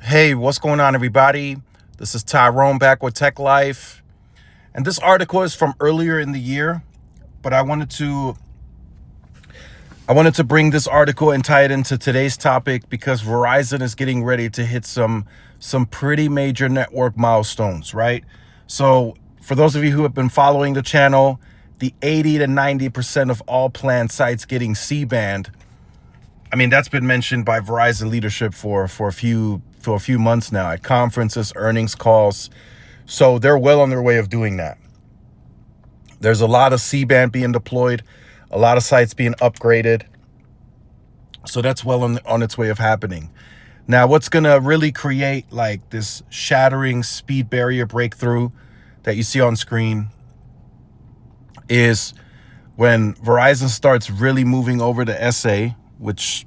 Hey, what's going on, everybody? This is Tyrone back with Tech Life. And this article is from earlier in the year, but I wanted to bring this article and tie it into today's topic because Verizon is getting ready to hit some pretty major network milestones, right? So, for those of you who have been following the channel, the 80 to 90% of all planned sites getting C-band, I mean, that's been mentioned by Verizon leadership for a few months now at conferences, earnings calls. So they're well on their way of doing that. There's a lot of C-band being deployed, a lot of sites being upgraded. So that's well on its way of happening. Now, what's going to really create like this shattering speed barrier breakthrough that you see on screen is when Verizon starts really moving over to SA, which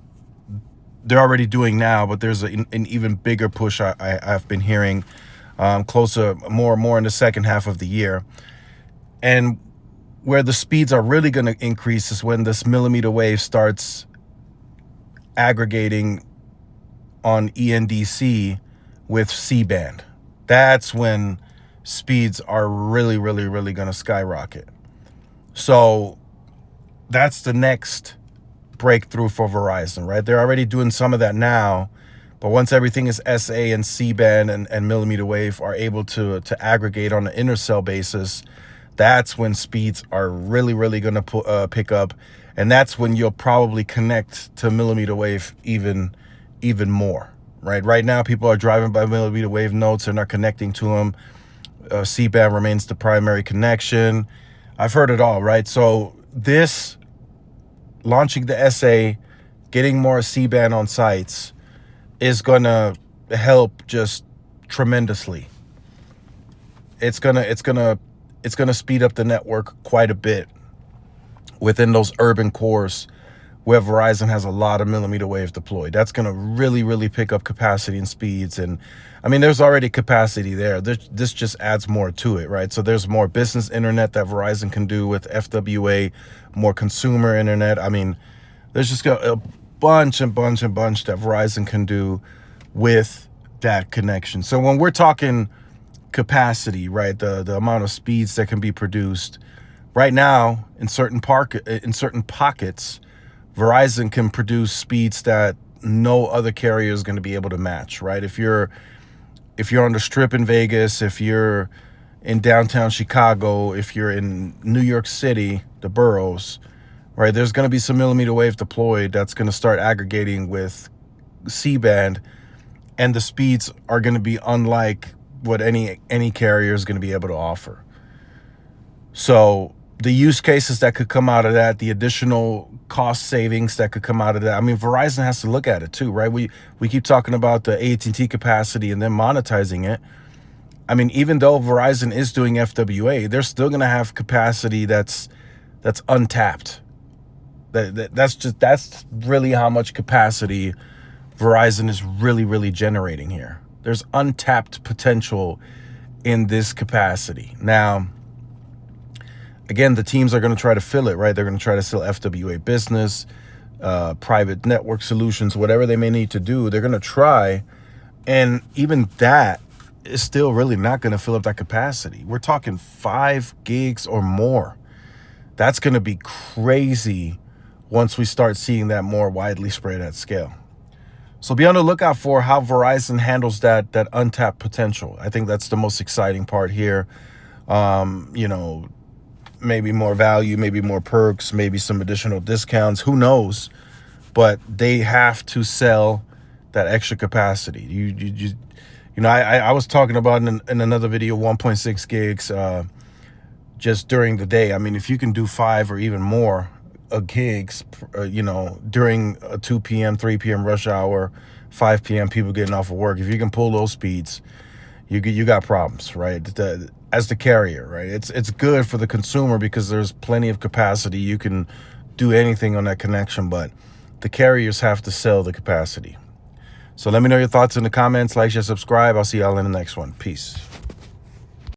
they're already doing now, but there's an even bigger push I've been hearing closer, more and more in the second half of the year. And where the speeds are really going to increase is when this millimeter wave starts aggregating on ENDC with C-band. That's when speeds are really going to skyrocket. So that's the next breakthrough for Verizon, right? They're already doing some of that now, but once everything is SA and C-band and millimeter wave are able to aggregate on an intercell basis, that's when speeds are really going to pick up, and that's when you'll probably connect to millimeter wave even more, right? Right now, people are driving by millimeter wave nodes and are connecting to them. C-band remains the primary connection. I've heard it all, right? So this launching the SA, getting more C-band on sites is going to help just tremendously. It's going to speed up the network quite a bit within those urban cores where Verizon has a lot of millimeter wave deployed. That's going to really pick up capacity and speeds. And I mean, there's already capacity there. This just adds more to it, right? So there's more business internet that Verizon can do with FWA, more consumer internet. I mean, there's just a bunch that Verizon can do with that connection. So when we're talking capacity, right, the amount of speeds that can be produced right now in certain pockets, Verizon can produce speeds that no other carrier is going to be able to match, right? If you're on the Strip in Vegas, if you're in downtown Chicago, if you're in New York City, the boroughs, right, there's going to be some millimeter wave deployed that's going to start aggregating with C-band, and the speeds are going to be unlike what any carrier is going to be able to offer. So the use cases that could come out of that, the additional cost savings that could come out of that. I mean, Verizon has to look at it too, right? We keep talking about the AT&T capacity and then monetizing it. I mean, even though Verizon is doing FWA, they're still going to have capacity that's untapped. That's really how much capacity Verizon is really generating here. There's untapped potential in this capacity. Now, again, the teams are going to try to fill it, right? They're going to try to sell FWA business, private network solutions, whatever they may need to do. They're going to try. And even that is still really not going to fill up that capacity. We're talking 5 gigs or more. That's going to be crazy once we start seeing that more widely spread at scale. So be on the lookout for how Verizon handles that untapped potential. I think that's the most exciting part here. Maybe more value, maybe more perks, maybe some additional discounts. Who knows? But they have to sell that extra capacity. I was talking about in another video 1.6 gigs just during the day. I mean, if you can do 5 or even more gigs, during a 2 p.m., 3 p.m. rush hour, 5 p.m. people getting off of work, if you can pull those speeds, you got problems, right? As the carrier, right? It's good for the consumer because there's plenty of capacity. You can do anything on that connection, but the carriers have to sell the capacity. So let me know your thoughts in the comments. Like, share, subscribe. I'll see y'all in the next one. Peace.